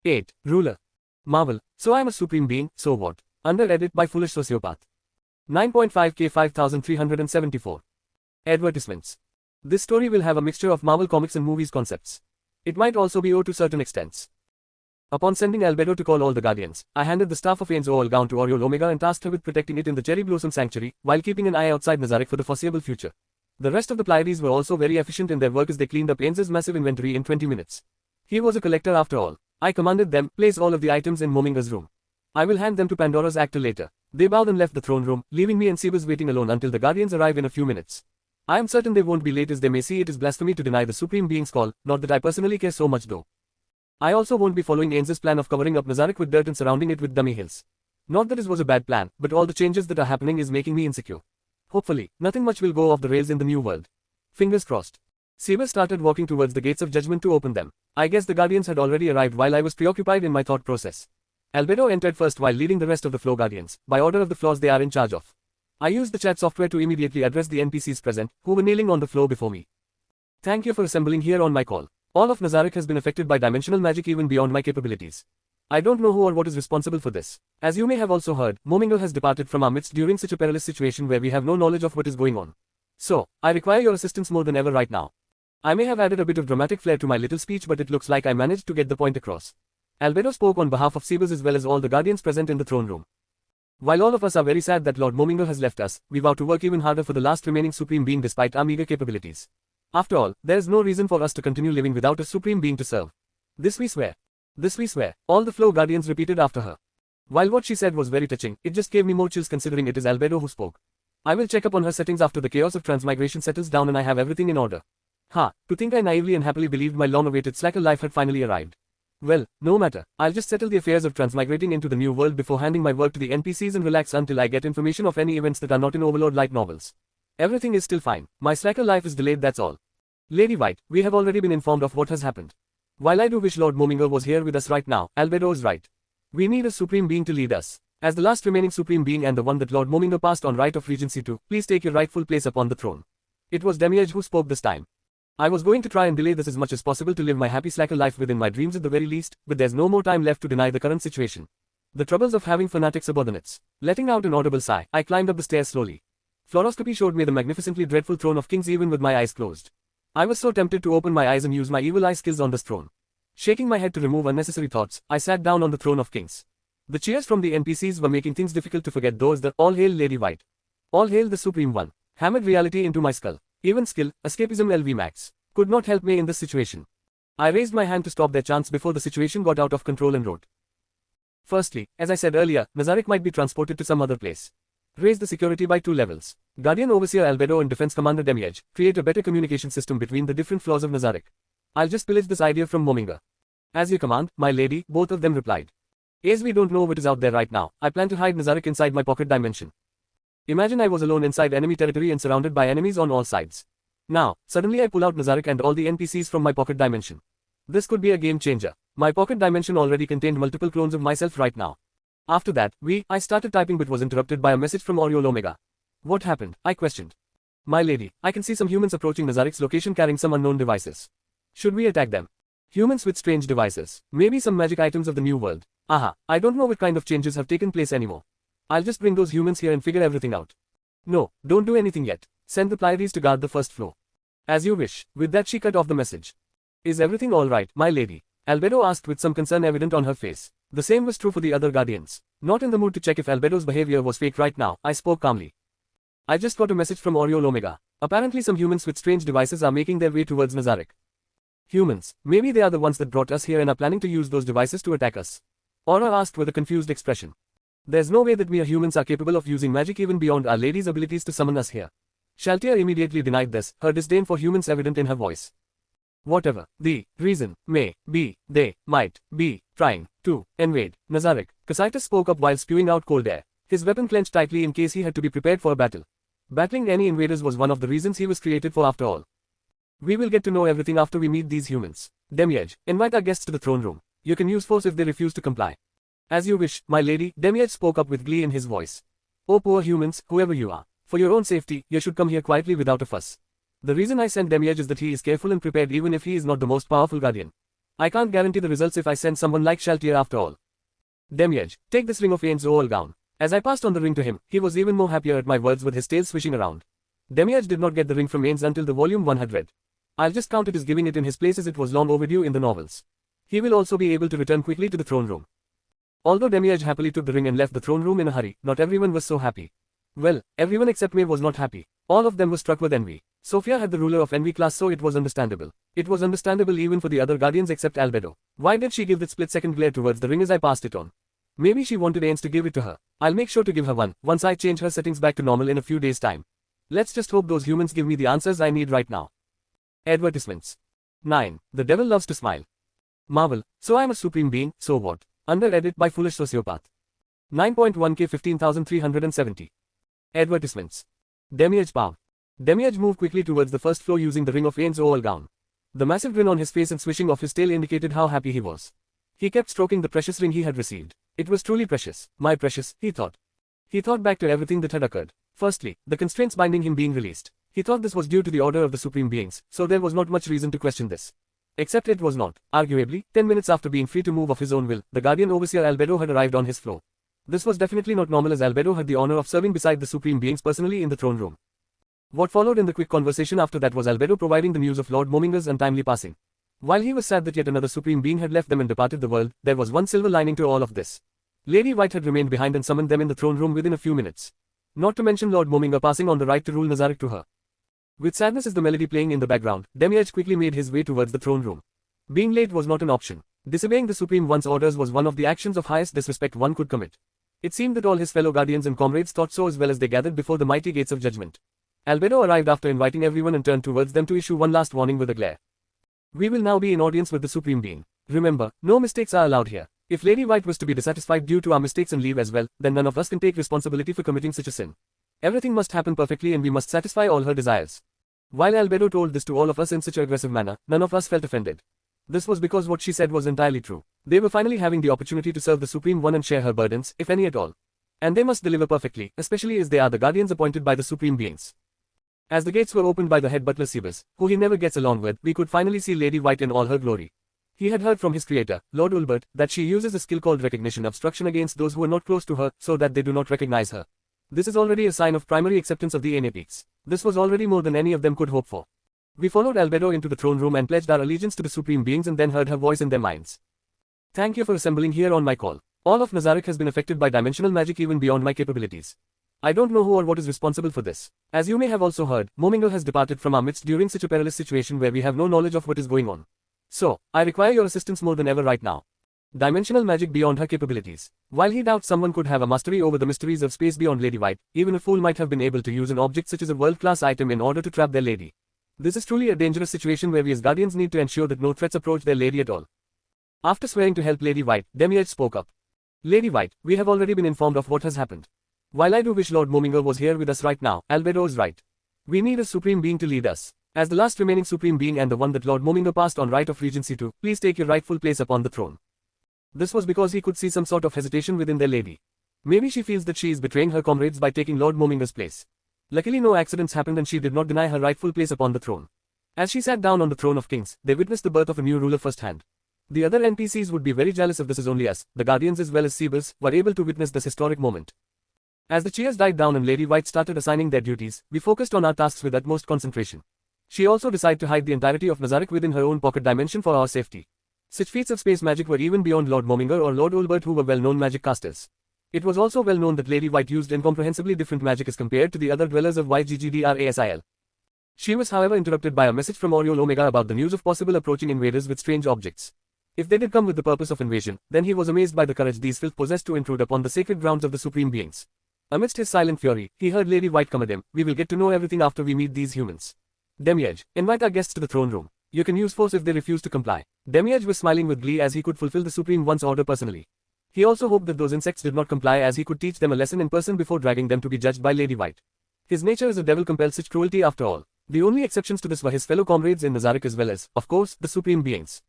8. Ruler. Marvel. So I am a supreme being, so what? Under edit by Foolish Sociopath. 9.5k 5374. Advertisements. This story will have a mixture of Marvel comics and movies concepts. It might also be O to certain extents. Upon sending Albedo to call all the Guardians, I handed the staff of Ainzo Olgaun to Oriole Omega and tasked her with protecting it in the Cherry Blossom Sanctuary, while keeping an eye outside Nazarick for the foreseeable future. The rest of the Pleiades were also very efficient in their work as they cleaned up Ainzo's massive inventory in 20 minutes. He was a collector after all. I commanded them, place all of the items in Mominga's room. I will hand them to Pandora's actor later. They bowed and left the throne room, leaving me and Sebas waiting alone until the Guardians arrive in a few minutes. I am certain they won't be late as they may see it is blasphemy to deny the Supreme Being's call, not that I personally care so much though. I also won't be following Ainzo's plan of covering up Nazarick with dirt and surrounding it with dummy hills. Not that it was a bad plan, but all the changes that are happening is making me insecure. Hopefully, nothing much will go off the rails in the new world. Fingers crossed. Sebas started walking towards the gates of judgment to open them. I guess the Guardians had already arrived while I was preoccupied in my thought process. Albedo entered first while leading the rest of the floor Guardians, by order of the floors they are in charge of. I used the chat software to immediately address the NPCs present, who were kneeling on the floor before me. Thank you for assembling here on my call. All of Nazarick has been affected by dimensional magic even beyond my capabilities. I don't know who or what is responsible for this. As you may have also heard, Momingo has departed from our midst during such a perilous situation where we have no knowledge of what is going on. So, I require your assistance more than ever right now. I may have added a bit of dramatic flair to my little speech, but it looks like I managed to get the point across. Albedo spoke on behalf of Sebas as well as all the Guardians present in the throne room. While all of us are very sad that Lord Momingo has left us, we vow to work even harder for the last remaining Supreme Being despite our meager capabilities. After all, there is no reason for us to continue living without a Supreme Being to serve. This we swear. This we swear. All the floor Guardians repeated after her. While what she said was very touching, it just gave me more chills considering it is Albedo who spoke. I will check up on her settings after the chaos of transmigration settles down and I have everything in order. To think I naively and happily believed my long-awaited slacker life had finally arrived. Well, no matter, I'll just settle the affairs of transmigrating into the new world before handing my work to the NPCs and relax until I get information of any events that are not in Overlord light novels. Everything is still fine, my slacker life is delayed, that's all. Lady White, we have already been informed of what has happened. While I do wish Lord Momingo was here with us right now, Albedo is right. We need a Supreme Being to lead us. As the last remaining Supreme Being and the one that Lord Momingo passed on right of Regency to, please take your rightful place upon the throne. It was Demiurge who spoke this time. I was going to try and delay this as much as possible to live my happy slacker life within my dreams at the very least, but there's no more time left to deny the current situation. The troubles of having fanatic subordinates. Letting out an audible sigh, I climbed up the stairs slowly. Fluoroscopy showed me the magnificently dreadful throne of kings even with my eyes closed. I was so tempted to open my eyes and use my evil eye skills on this throne. Shaking my head to remove unnecessary thoughts, I sat down on the throne of kings. The cheers from the NPCs were making things difficult to forget those that all hail Lady White. All hail the Supreme One. Hammered reality into my skull. Even skill, escapism LV max. Could not help me in this situation. I raised my hand to stop their chants before the situation got out of control and wrote. Firstly, as I said earlier, Nazarick might be transported to some other place. Raise the security by 2 levels. Guardian Overseer Albedo and Defense Commander Demiurge, create a better communication system between the different floors of Nazarick. I'll just pillage this idea from Mominga. As you command, my lady, both of them replied. As we don't know what is out there right now, I plan to hide Nazarick inside my pocket dimension. Imagine I was alone inside enemy territory and surrounded by enemies on all sides. Now, suddenly I pull out Nazarick and all the NPCs from my pocket dimension. This could be a game changer. My pocket dimension already contained multiple clones of myself right now. After that, I started typing but was interrupted by a message from Oriole Omega. What happened? I questioned. My lady, I can see some humans approaching Nazarick's location carrying some unknown devices. Should we attack them? Humans with strange devices. Maybe some magic items of the new world. I don't know what kind of changes have taken place anymore. I'll just bring those humans here and figure everything out. No, don't do anything yet. Send the Pleiades to guard the first floor. As you wish. With that she cut off the message. Is everything alright, my lady? Albedo asked with some concern evident on her face. The same was true for the other Guardians. Not in the mood to check if Albedo's behavior was fake right now, I spoke calmly. I just got a message from Oriole Omega. Apparently some humans with strange devices are making their way towards Nazarick. Humans, maybe they are the ones that brought us here and are planning to use those devices to attack us. Aura asked with a confused expression. There's no way that mere humans are capable of using magic even beyond Our Lady's abilities to summon us here. Shaltia immediately denied this, her disdain for humans evident in her voice. Whatever the reason may be, they might be trying to invade Nazarick. Casitas spoke up while spewing out cold air. His weapon clenched tightly in case he had to be prepared for a battle. Battling any invaders was one of the reasons he was created for after all. We will get to know everything after we meet these humans. Demiurge, invite our guests to the throne room. You can use force if they refuse to comply. As you wish, my lady, Demiurge spoke up with glee in his voice. Oh poor humans, whoever you are. For your own safety, you should come here quietly without a fuss. The reason I sent Demiurge is that he is careful and prepared even if he is not the most powerful guardian. I can't guarantee the results if I send someone like Shaltier after all. Demiurge, take this ring of Aen's Owl gown. As I passed on the ring to him, he was even more happier at my words with his tail swishing around. Demiurge did not get the ring from Aen's until the volume 1 had read. I'll just count it as giving it in his place as it was long overdue in the novels. He will also be able to return quickly to the throne room. Although Demiurge happily took the ring and left the throne room in a hurry, not everyone was so happy. Well, everyone except Maeve was not happy. All of them were struck with envy. Sophia had the ruler of envy class, so it was understandable. It was understandable even for the other guardians except Albedo. Why did she give that split-second glare towards the ring as I passed it on? Maybe she wanted Ains to give it to her. I'll make sure to give her one, once I change her settings back to normal in a few days' time. Let's just hope those humans give me the answers I need right now. Advertisements. 9. The devil loves to smile. Marvel, so I'm a supreme being, so what? Under edit by Foolish Sociopath. 9.1k 15,370. Advertisements. Demiurge Pow. Demiurge moved quickly towards the first floor using the ring of Aen's Owl gown. The massive grin on his face and swishing of his tail indicated how happy he was. He kept stroking the precious ring he had received. It was truly precious, my precious, he thought. He thought back to everything that had occurred. Firstly, the constraints binding him being released. He thought this was due to the order of the supreme beings, so there was not much reason to question this. Except it was not. Arguably, 10 minutes after being free to move of his own will, the guardian overseer Albedo had arrived on his floor. This was definitely not normal, as Albedo had the honor of serving beside the supreme beings personally in the throne room. What followed in the quick conversation after that was Albedo providing the news of Lord Mominga's untimely passing. While he was sad that yet another supreme being had left them and departed the world, there was one silver lining to all of this. Lady White had remained behind and summoned them in the throne room within a few minutes. Not to mention Lord Mominga passing on the right to rule Nazarick to her. With sadness as the melody playing in the background, Demiurge quickly made his way towards the throne room. Being late was not an option. Disobeying the Supreme One's orders was one of the actions of highest disrespect one could commit. It seemed that all his fellow guardians and comrades thought so as well as they gathered before the mighty gates of judgment. Albedo arrived after inviting everyone and turned towards them to issue one last warning with a glare. We will now be in audience with the Supreme Being. Remember, no mistakes are allowed here. If Lady White was to be dissatisfied due to our mistakes and leave as well, then none of us can take responsibility for committing such a sin. Everything must happen perfectly and we must satisfy all her desires. While Albedo told this to all of us in such an aggressive manner, none of us felt offended. This was because what she said was entirely true. They were finally having the opportunity to serve the Supreme One and share her burdens, if any at all. And they must deliver perfectly, especially as they are the guardians appointed by the Supreme Beings. As the gates were opened by the head butler Cebus, who he never gets along with, we could finally see Lady White in all her glory. He had heard from his creator, Lord Ulbert, that she uses a skill called recognition obstruction against those who are not close to her, so that they do not recognize her. This is already a sign of primary acceptance of the Aenepics. This was already more than any of them could hope for. We followed Albedo into the throne room and pledged our allegiance to the Supreme Beings and then heard her voice in their minds. Thank you for assembling here on my call. All of Nazarick has been affected by dimensional magic even beyond my capabilities. I don't know who or what is responsible for this. As you may have also heard, Mominga has departed from our midst during such a perilous situation where we have no knowledge of what is going on. So, I require your assistance more than ever right now. Dimensional magic beyond her capabilities. While he doubts someone could have a mastery over the mysteries of space beyond Lady White, even a fool might have been able to use an object such as a world-class item in order to trap their lady. This is truly a dangerous situation where we as guardians need to ensure that no threats approach their lady at all. After swearing to help Lady White, Demiurge spoke up. Lady White, we have already been informed of what has happened. While I do wish Lord Mominga was here with us right now, Albedo is right. We need a Supreme Being to lead us. As the last remaining Supreme Being and the one that Lord Mominga passed on right of regency to, please take your rightful place upon the throne. This was because he could see some sort of hesitation within their lady. Maybe she feels that she is betraying her comrades by taking Lord Mominga's place. Luckily no accidents happened and she did not deny her rightful place upon the throne. As she sat down on the throne of kings, they witnessed the birth of a new ruler firsthand. The other NPCs would be very jealous if this is only us, the Guardians as well as Cebus, were able to witness this historic moment. As the cheers died down and Lady White started assigning their duties, we focused on our tasks with utmost concentration. She also decided to hide the entirety of Nazarick within her own pocket dimension for our safety. Such feats of space magic were even beyond Lord Mominga or Lord Ulbert, who were well-known magic casters. It was also well known that Lady White used incomprehensibly different magic as compared to the other dwellers of YGGDRASIL. She was however interrupted by a message from Oriole Omega about the news of possible approaching invaders with strange objects. If they did come with the purpose of invasion, then he was amazed by the courage these filth possessed to intrude upon the sacred grounds of the Supreme Beings. Amidst his silent fury, he heard Lady White command, "We will get to know everything after we meet these humans. Demiurge, invite our guests to the throne room. You can use force if they refuse to comply." Demiurge was smiling with glee as he could fulfill the Supreme One's order personally. He also hoped that those insects did not comply as he could teach them a lesson in person before dragging them to be judged by Lady White. His nature as a devil compelled such cruelty after all. The only exceptions to this were his fellow comrades in Nazarick as well as, of course, the Supreme Beings.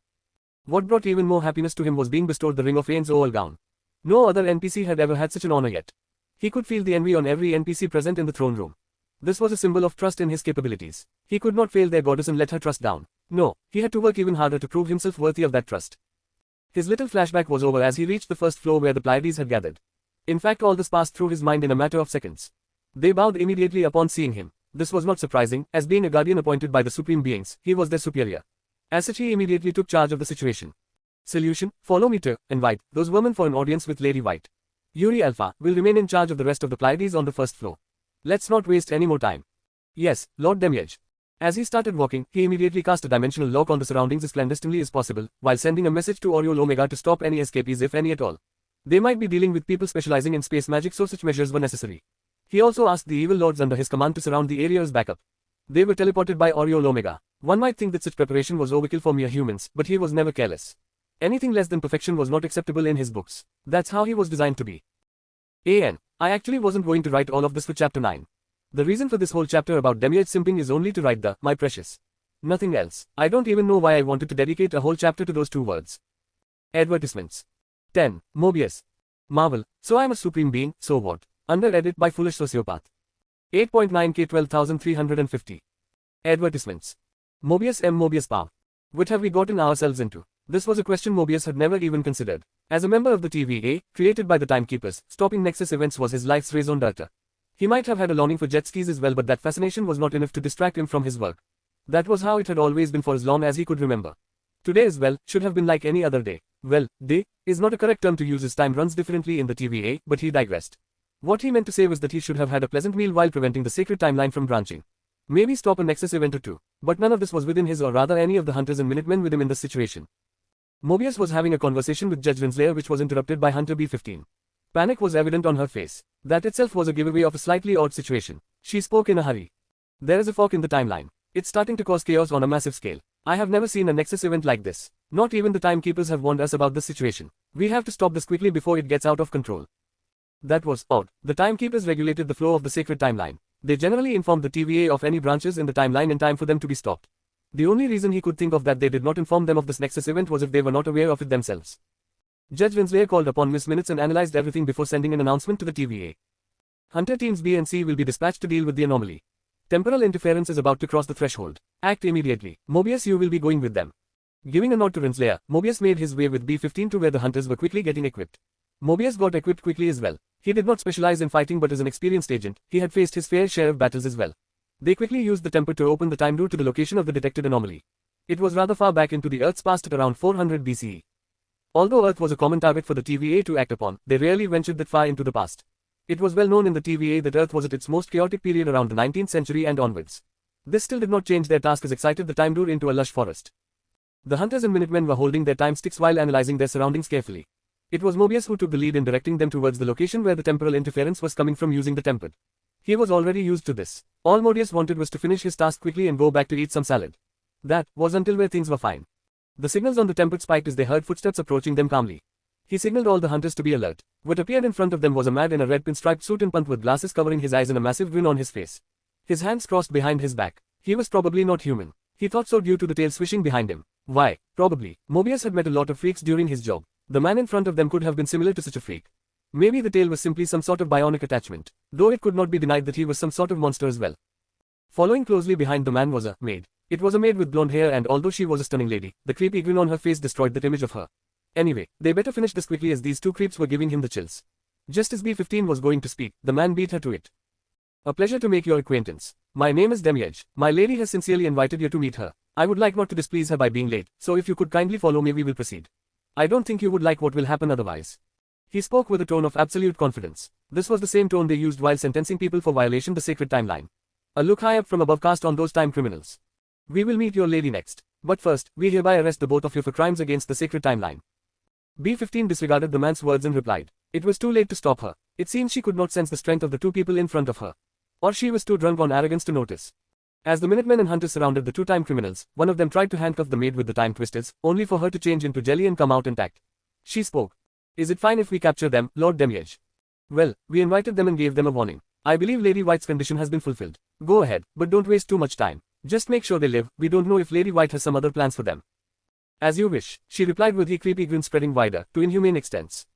What brought even more happiness to him was being bestowed the ring of Aen's Owl gown. No other NPC had ever had such an honor yet. He could feel the envy on every NPC present in the throne room. This was a symbol of trust in his capabilities. He could not fail their goddess and let her trust down. No, he had to work even harder to prove himself worthy of that trust. His little flashback was over as he reached the first floor where the Pleiades had gathered. In fact, all this passed through his mind in a matter of seconds. They bowed immediately upon seeing him. This was not surprising, as being a guardian appointed by the supreme beings, he was their superior. As such, he immediately took charge of the situation. Solution: follow me to invite those vermin for an audience with Lady White. Yuri Alpha will remain in charge of the rest of the Pleiades on the first floor. Let's not waste any more time. Yes, Lord Demiurge. As he started walking, he immediately cast a dimensional lock on the surroundings as clandestinely as possible, while sending a message to Oriole Omega to stop any escapees if any at all. They might be dealing with people specializing in space magic, so such measures were necessary. He also asked the evil lords under his command to surround the area as backup. They were teleported by Oriole Omega. One might think that such preparation was overkill for mere humans, but he was never careless. Anything less than perfection was not acceptable in his books. That's how he was designed to be. I actually wasn't going to write all of this for chapter 9. The reason for this whole chapter about Demiurge simping is only to write the, my precious. Nothing else. I don't even know why I wanted to dedicate a whole chapter to those two words. Advertisements. 10. Mobius. Marvel. So I'm a supreme being, so what? Under edit by foolish sociopath. 8.9K 12,350. Advertisements. Mobius M. Mobius Power. What have we gotten ourselves into? This was a question Mobius had never even considered. As a member of the TVA, created by the Timekeepers, stopping Nexus events was his life's raison d'etre. He might have had a longing for jet skis as well, but that fascination was not enough to distract him from his work. That was how it had always been for as long as he could remember. Today as well, should have been like any other day. Well, day is not a correct term to use as time runs differently in the TVA, but he digressed. What he meant to say was that he should have had a pleasant meal while preventing the sacred timeline from branching. Maybe stop a Nexus event or two. But none of this was within his, or rather any of the hunters and Minutemen with him in this situation. Mobius was having a conversation with Judge Renslayer which was interrupted by Hunter B-15. Panic was evident on her face. That itself was a giveaway of a slightly odd situation. She spoke in a hurry. There is a fork in the timeline. It's starting to cause chaos on a massive scale. I have never seen a Nexus event like this. Not even the Timekeepers have warned us about this situation. We have to stop this quickly before it gets out of control. That was odd. The Timekeepers regulated the flow of the sacred timeline. They generally informed the TVA of any branches in the timeline in time for them to be stopped. The only reason he could think of that they did not inform them of this Nexus event was if they were not aware of it themselves. Judge Renslayer called upon Miss Minutes and analyzed everything before sending an announcement to the TVA. Hunter teams B and C will be dispatched to deal with the anomaly. Temporal interference is about to cross the threshold. Act immediately. Mobius, you will be going with them. Giving a nod to Renslayer, Mobius made his way with B-15 to where the hunters were quickly getting equipped. Mobius got equipped quickly as well. He did not specialize in fighting, but as an experienced agent, he had faced his fair share of battles as well. They quickly used the temper to open the time door to the location of the detected anomaly. It was rather far back into the Earth's past at around 400 BCE. Although Earth was a common target for the TVA to act upon, they rarely ventured that far into the past. It was well known in the TVA that Earth was at its most chaotic period around the 19th century and onwards. This still did not change their task as excited the time door into a lush forest. The hunters and Minutemen were holding their time sticks while analyzing their surroundings carefully. It was Mobius who took the lead in directing them towards the location where the temporal interference was coming from using the tempered. He was already used to this. All Mobius wanted was to finish his task quickly and go back to eat some salad. That was until where things were fine. The signals on the tempered spiked as they heard footsteps approaching them calmly. He signaled all the hunters to be alert. What appeared in front of them was a man in a red pinstriped suit and punt with glasses covering his eyes and a massive grin on his face. His hands crossed behind his back. He was probably not human. He thought so due to the tail swishing behind him. Why? Probably. Mobius had met a lot of freaks during his job. The man in front of them could have been similar to such a freak. Maybe the tail was simply some sort of bionic attachment, though it could not be denied that he was some sort of monster as well. Following closely behind the man was a maid. It was a maid with blonde hair, and although she was a stunning lady, the creepy grin on her face destroyed that image of her. Anyway, they better finish this quickly as these two creeps were giving him the chills. Just as B-15 was going to speak, the man beat her to it. A pleasure to make your acquaintance. My name is Demiurge. My lady has sincerely invited you to meet her. I would like not to displease her by being late, so if you could kindly follow me, we will proceed. I don't think you would like what will happen otherwise. He spoke with a tone of absolute confidence. This was the same tone they used while sentencing people for violation of the sacred timeline. A look high up from above cast on those time criminals. We will meet your lady next. But first, we hereby arrest the both of you for crimes against the sacred timeline. B-15 disregarded the man's words and replied. It was too late to stop her. It seems she could not sense the strength of the two people in front of her. Or she was too drunk on arrogance to notice. As the Minutemen and hunters surrounded the two time criminals, one of them tried to handcuff the maid with the time twisters, only for her to change into jelly and come out intact. She spoke. Is it fine if we capture them, Lord Demiurge? Well, we invited them and gave them a warning. I believe Lady White's condition has been fulfilled. Go ahead, but don't waste too much time. Just make sure they live. We don't know if Lady White has some other plans for them. As you wish, she replied with a creepy grin spreading wider, to inhumane extents.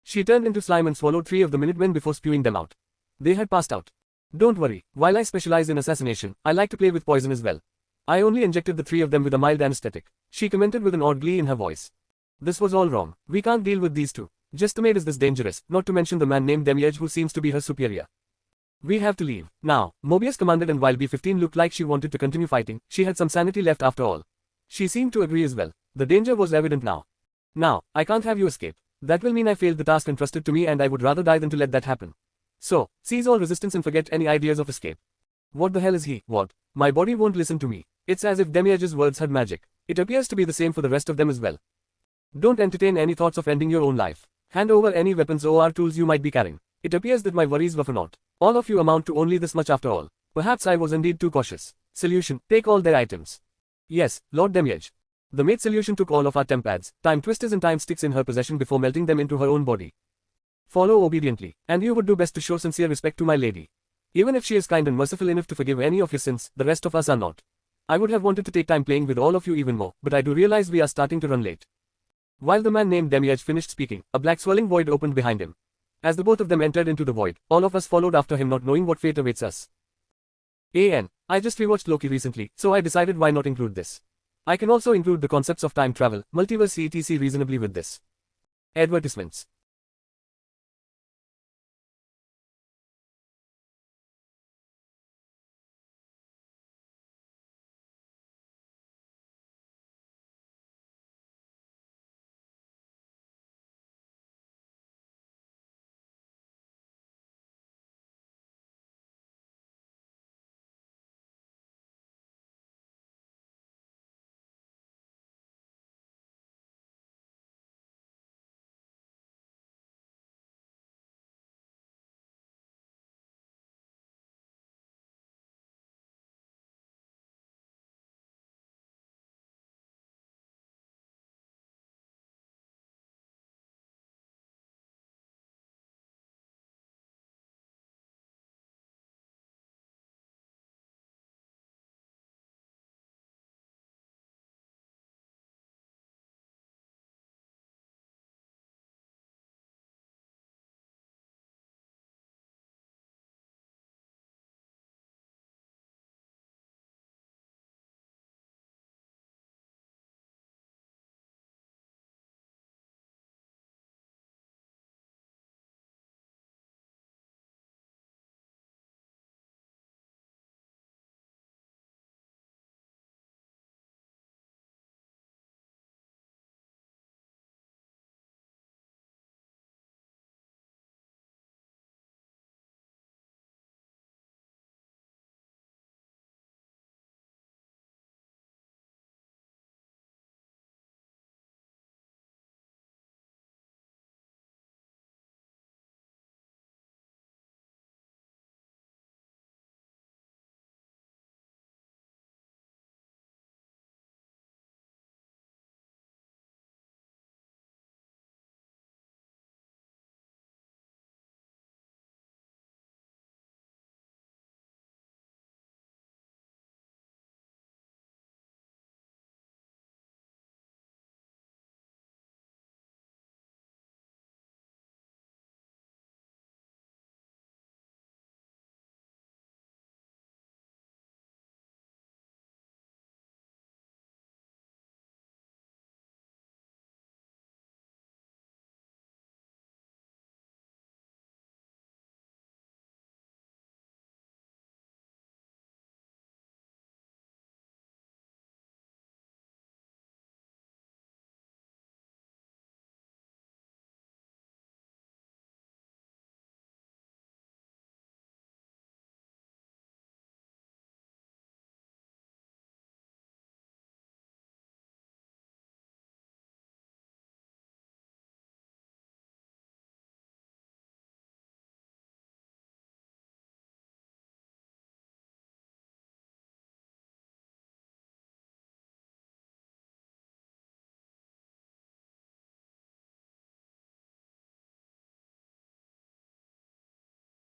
She turned into slime and swallowed 3 of the Minutemen before spewing them out. They had passed out. Don't worry, while I specialize in assassination, I like to play with poison as well. I only injected the three of them with a mild anesthetic, she commented with an odd glee in her voice. This was all wrong. We can't deal with these two. Just the maid is this dangerous, not to mention the man named Demiurge who seems to be her superior. We have to leave. Now, Mobius commanded, and while B-15 looked like she wanted to continue fighting, she had some sanity left after all. She seemed to agree as well. The danger was evident now. Now, I can't have you escape. That will mean I failed the task entrusted to me, and I would rather die than to let that happen. So, seize all resistance and forget any ideas of escape. What the hell is he? What? My body won't listen to me. It's as if Demiurge's words had magic. It appears to be the same for the rest of them as well. Don't entertain any thoughts of ending your own life. Hand over any weapons or tools you might be carrying. It appears that my worries were for naught. All of you amount to only this much after all. Perhaps I was indeed too cautious. Solution: take all their items. Yes, Lord Demiurge. The maid Solution took all of our temp pads, time twisters and time sticks in her possession before melting them into her own body. Follow obediently, and you would do best to show sincere respect to my lady. Even if she is kind and merciful enough to forgive any of your sins, the rest of us are not. I would have wanted to take time playing with all of you even more, but I do realize we are starting to run late. While the man named Demiurge finished speaking, a black swirling void opened behind him. As the both of them entered into the void, all of us followed after him, not knowing what fate awaits us. I just rewatched Loki recently, so I decided why not include this. I can also include the concepts of time travel, multiverse etc. reasonably with this. Advertisements.